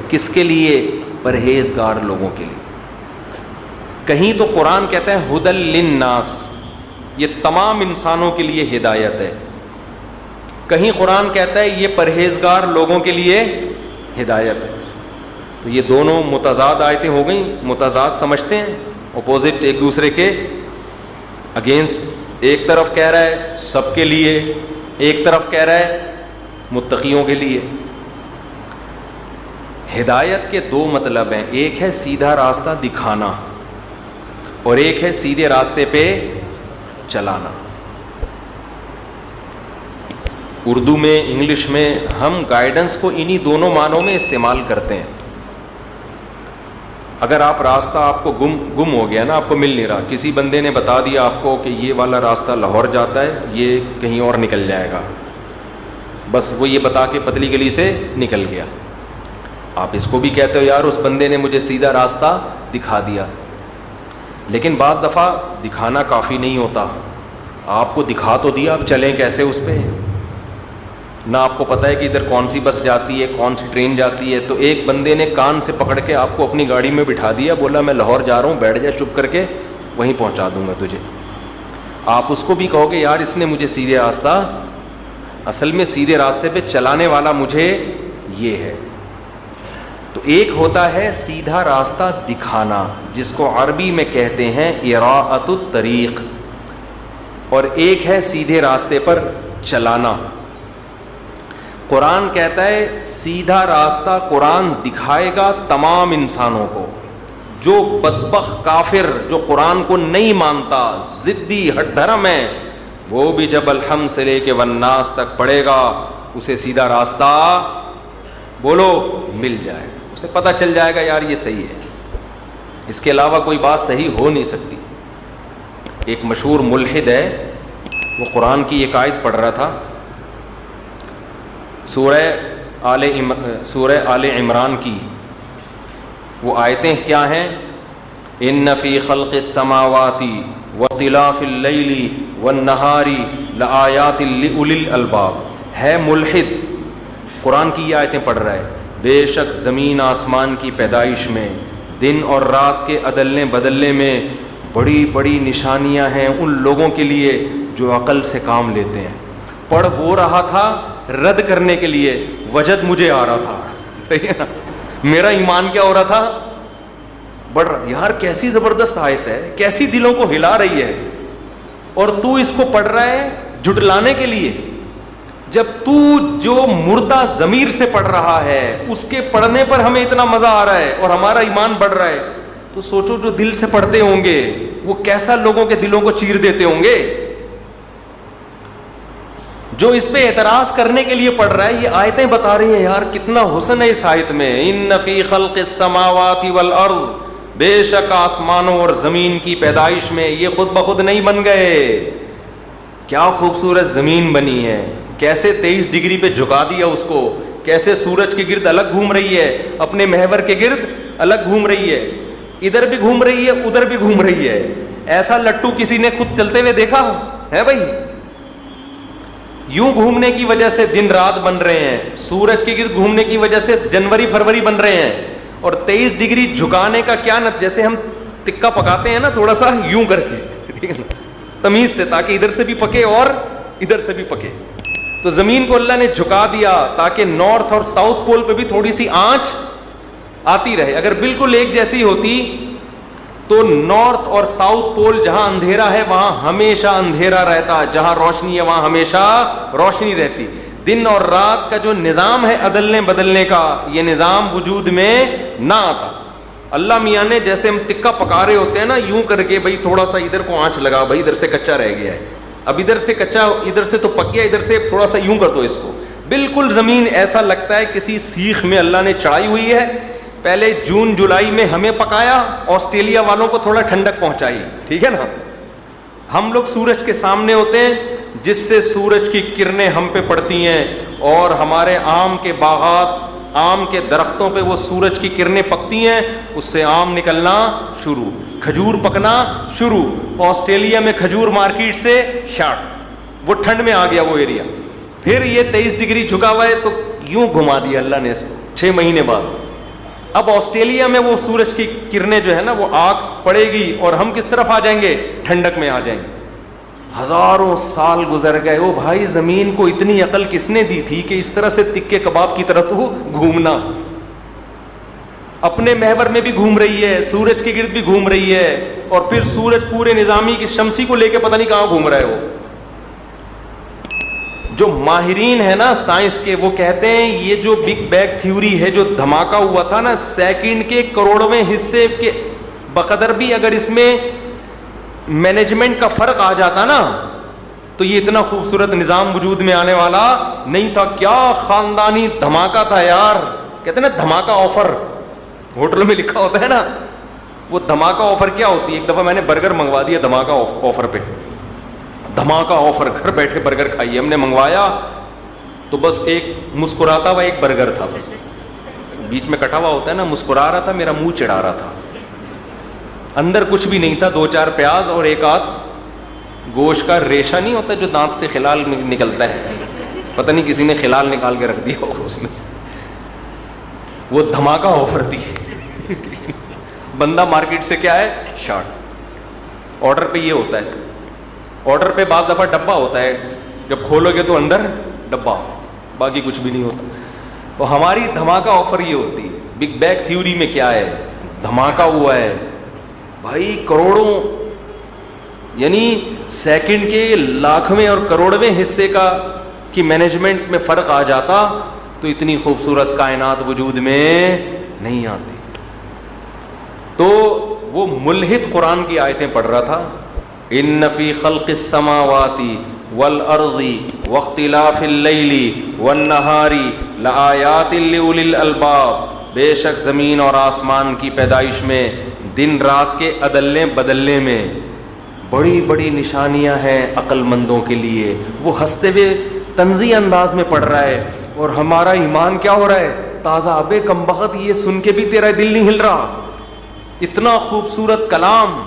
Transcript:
کس کے لیے؟ پرہیزگار لوگوں کے لیے. کہیں تو قرآن کہتا ہے ہدی للناس، یہ تمام انسانوں کے لیے ہدایت ہے. کہیں قرآن کہتا ہے یہ پرہیزگار لوگوں کے لیے ہدایت ہے. تو یہ دونوں متضاد آیتیں ہو گئیں. متضاد سمجھتے ہیں، اپوزٹ، ایک دوسرے کے اگینسٹ. ایک طرف کہہ رہا ہے سب کے لیے، ایک طرف کہہ رہا ہے متقیوں کے لیے. ہدایت کے دو مطلب ہیں، ایک ہے سیدھا راستہ دکھانا اور ایک ہے سیدھے راستے پہ چلانا. اردو میں، انگلش میں ہم گائیڈنس کو انہی دونوں معنوں میں استعمال کرتے ہیں. اگر آپ راستہ آپ کو گم ہو گیا نا، آپ کو مل نہیں رہا، کسی بندے نے بتا دیا آپ کو کہ یہ والا راستہ لاہور جاتا ہے، یہ کہیں اور نکل جائے گا، بس وہ یہ بتا کے پتلی گلی سے نکل گیا. آپ اس کو بھی کہتے ہو یار اس بندے نے مجھے سیدھا راستہ دکھا دیا. لیکن بعض دفعہ دکھانا کافی نہیں ہوتا. آپ کو دکھا تو دیا، اب چلیں کیسے اس پہ؟ نہ آپ کو پتہ ہے کہ ادھر کون سی بس جاتی ہے، کون سی ٹرین جاتی ہے. تو ایک بندے نے کان سے پکڑ کے آپ کو اپنی گاڑی میں بٹھا دیا، بولا میں لاہور جا رہا ہوں، بیٹھ جا چپ کر کے، وہیں پہنچا دوں گا تجھے. آپ اس کو بھی کہو گے یار اس نے مجھے سیدھے راستہ، اصل میں سیدھے راستے پہ چلانے والا مجھے یہ ہے. تو ایک ہوتا ہے سیدھا راستہ دکھانا، جس کو عربی میں کہتے ہیں اراءۃ الطریق، اور ایک ہے سیدھے راستے پر چلانا. قرآن کہتا ہے سیدھا راستہ قرآن دکھائے گا تمام انسانوں کو. جو بدبخت کافر جو قرآن کو نہیں مانتا، ضدی ہٹ دھرم ہے، وہ بھی جب الحمد سے لے کے والناس تک پڑھے گا، اسے سیدھا راستہ بولو مل جائے گا. اسے پتہ چل جائے گا یار یہ صحیح ہے، اس کے علاوہ کوئی بات صحیح ہو نہیں سکتی. ایک مشہور ملحد ہے، وہ قرآن کی ایک آیت پڑھ رہا تھا، سورہ آل عمران کی. وہ آیتیں کیا ہیں؟ ان فی خلق السماوات واختلاف اللیل والنہار لآیات لأولی الالباب. ہے ملحد، قرآن کی یہ آیتیں پڑھ رہا ہے. بے شک زمین آسمان کی پیدائش میں، دن اور رات کے عدلنے بدلنے میں بڑی بڑی نشانیاں ہیں ان لوگوں کے لیے جو عقل سے کام لیتے ہیں. پڑھ وہ رہا تھا رد کرنے کے لیے، وجد مجھے آ رہا تھا. صحیح ہے نا؟ میرا ایمان کیا ہو رہا تھا؟ بڑھ رہا. یار کیسی زبردست آیت ہے، کیسی دلوں کو ہلا رہی ہے، اور تو اس کو پڑھ رہا ہے جھٹلانے کے لیے. جب تو جو مردہ ضمیر سے پڑھ رہا ہے اس کے پڑھنے پر ہمیں اتنا مزہ آ رہا ہے اور ہمارا ایمان بڑھ رہا ہے، تو سوچو جو دل سے پڑھتے ہوں گے وہ کیسا لوگوں کے دلوں کو چیر دیتے ہوں گے. جو اس پہ اعتراض کرنے کے لیے پڑھ رہا ہے، یہ آیتیں بتا رہی ہیں یار کتنا حسن ہے اس آیت میں. ان فی خلق السماوات والارض، بے شک آسمانوں اور زمین کی پیدائش میں یہ خود بخود نہیں بن گئے. کیا خوبصورت زمین بنی ہے، کیسے 23 ڈگری پہ جھکا دیا اس کو، کیسے سورج کے گرد الگ گھوم رہی ہے، اپنے محور کے گرد الگ گھوم رہی ہے، ادھر بھی گھوم رہی ہے ادھر بھی گھوم رہی ہے. ایسا لٹو کسی نے خود چلتے ہوئے دیکھا ہے بھائی؟ یوں گھومنے کی وجہ سے دن رات بن رہے ہیں، سورج کے گرد گھومنے کی وجہ سے جنوری فروری بن رہے ہیں. اور 23 ڈگری جھکانے کا کیا جیسے ہم تکا پکاتے ہیں نا تھوڑا سا یوں کر کے، ٹھیک ہے نا، تمیز سے، تاکہ ادھر سے بھی پکے اور ادھر سے بھی پکے. تو زمین کو اللہ نے جھکا دیا تاکہ نارتھ اور ساؤتھ پول پہ بھی تھوڑی سی آنچ آتی رہے. اگر بالکل ایک جیسی ہوتی تو نارتھ اور ساؤتھ پول جہاں اندھیرا ہے وہاں ہمیشہ اندھیرا رہتا، جہاں روشنی ہے وہاں ہمیشہ روشنی رہتی. دن اور رات کا جو نظام ہے عدلنے بدلنے کا، یہ نظام وجود میں نہ آتا. اللہ میاں نے جیسے ہم تکا پکا رہے ہوتے ہیں نا یوں کر کے، بھائی تھوڑا سا ادھر کو آنچ لگا، بھائی ادھر سے کچا رہ گیا ہے، اب ادھر سے کچا، ادھر سے تو پک گیا، ادھر سے تھوڑا سا یوں کر دو اس کو. بالکل زمین ایسا لگتا ہے کسی سیخ میں اللہ نے چڑھائی ہوئی ہے. پہلے جون جولائی میں ہمیں پکایا، آسٹریلیا والوں کو تھوڑا ٹھنڈک پہنچائی، ٹھیک ہے نا. ہم لوگ سورج کے سامنے ہوتے ہیں، جس سے سورج کی کرنیں ہم پہ پڑتی ہیں، اور ہمارے آم کے باغات، آم کے درختوں پہ وہ سورج کی کرنیں پکتی ہیں، اس سے آم نکلنا شروع، کھجور پکنا شروع. آسٹریلیا میں کھجور مارکیٹ سے شارٹ، وہ ٹھنڈ میں آ گیا وہ ایریا. پھر یہ 23 ڈگری جھکا ہوا ہے تو یوں گھما دیا اللہ نے اس کو 6 مہینے بعد. اب آسٹریلیا میں وہ سورج کی کرنیں جو ہے نا وہ آگ پڑے گی اور ہم کس طرف آ جائیں گے؟ ٹھنڈک میں آ جائیں گے. ہزاروں سال گزر گئے. او بھائی زمین کو اتنی عقل کس نے دی تھی کہ اس طرح سے تکے کباب کی طرح تو گھومنا؟ اپنے محور میں بھی گھوم رہی ہے, سورج کے گرد بھی گھوم رہی ہے, اور پھر سورج پورے نظامی کی شمسی کو لے کے پتہ نہیں کہاں گھوم رہا ہے. وہ جو ماہرین ہیں نا سائنس کے, وہ کہتے ہیں یہ جو بگ بینگ تھیوری ہے, جو دھماکہ ہوا تھا نا سیکنڈ کے کروڑویں حصے کے بقدر بھی اگر اس میں مینجمنٹ کا فرق آ جاتا نا تو یہ اتنا خوبصورت نظام وجود میں آنے والا نہیں تھا. کیا خاندانی دھماکہ تھا یار. کہتے ہیں نا دھماکہ آفر, ہوٹل میں لکھا ہوتا ہے نا, وہ دھماکہ آفر کیا ہوتی ہے؟ ایک دفعہ میں نے برگر منگوا دیا دھماکہ آفر پہ. دھماکہ آفر, گھر بیٹھے برگر کھائیے. ہم نے منگوایا تو بس ایک مسکراتا ہوا ایک برگر تھا, بس بیچ میں کٹا ہوا ہوتا ہے نا, مسکرا رہا تھا, میرا منہ چڑھا رہا تھا. اندر کچھ بھی نہیں تھا, 2-4 پیاز اور ایک آدھ گوشت کا ریشہ نہیں ہوتا جو دانت سے خلال نکلتا ہے, پتہ نہیں کسی نے خلال نکال کے رکھ دیا ہوگا اس میں سے. وہ دھماکہ آفر تھی. بندہ مارکیٹ سے کیا ہے شارٹ. آرڈر پہ یہ ہوتا ہے, آرڈر پہ بعض دفعہ ڈبہ ہوتا ہے, جب کھولو گے تو اندر ڈبہ, باقی کچھ بھی نہیں ہوتا. تو ہماری دھماکہ آفر یہ ہوتی ہے. بگ بینگ تھیوری میں کیا ہے؟ دھماکہ ہوا ہے بھائی, کروڑوں یعنی سیکنڈ کے لاکھویں اور کروڑویں حصے کی مینجمنٹ میں فرق آ جاتا تو اتنی خوبصورت کائنات وجود میں نہیں آتی. تو وہ ملحد قرآن کی آیتیں پڑھ رہا تھا. ان فی خلق السماوات والارض واختلاف اللیل والنہار لآیات لأولی الالباب. بے شک زمین اور آسمان کی پیدائش میں, دن رات کے عدلنے بدلنے میں بڑی بڑی نشانیاں ہیں عقل مندوں کے لیے. وہ ہنستے ہوئے طنزی انداز میں پڑھ رہا ہے, اور ہمارا ایمان کیا ہو رہا ہے تازہ. ابے کمبخت, یہ سن کے بھی تیرا دل نہیں ہل رہا. اتنا خوبصورت کلام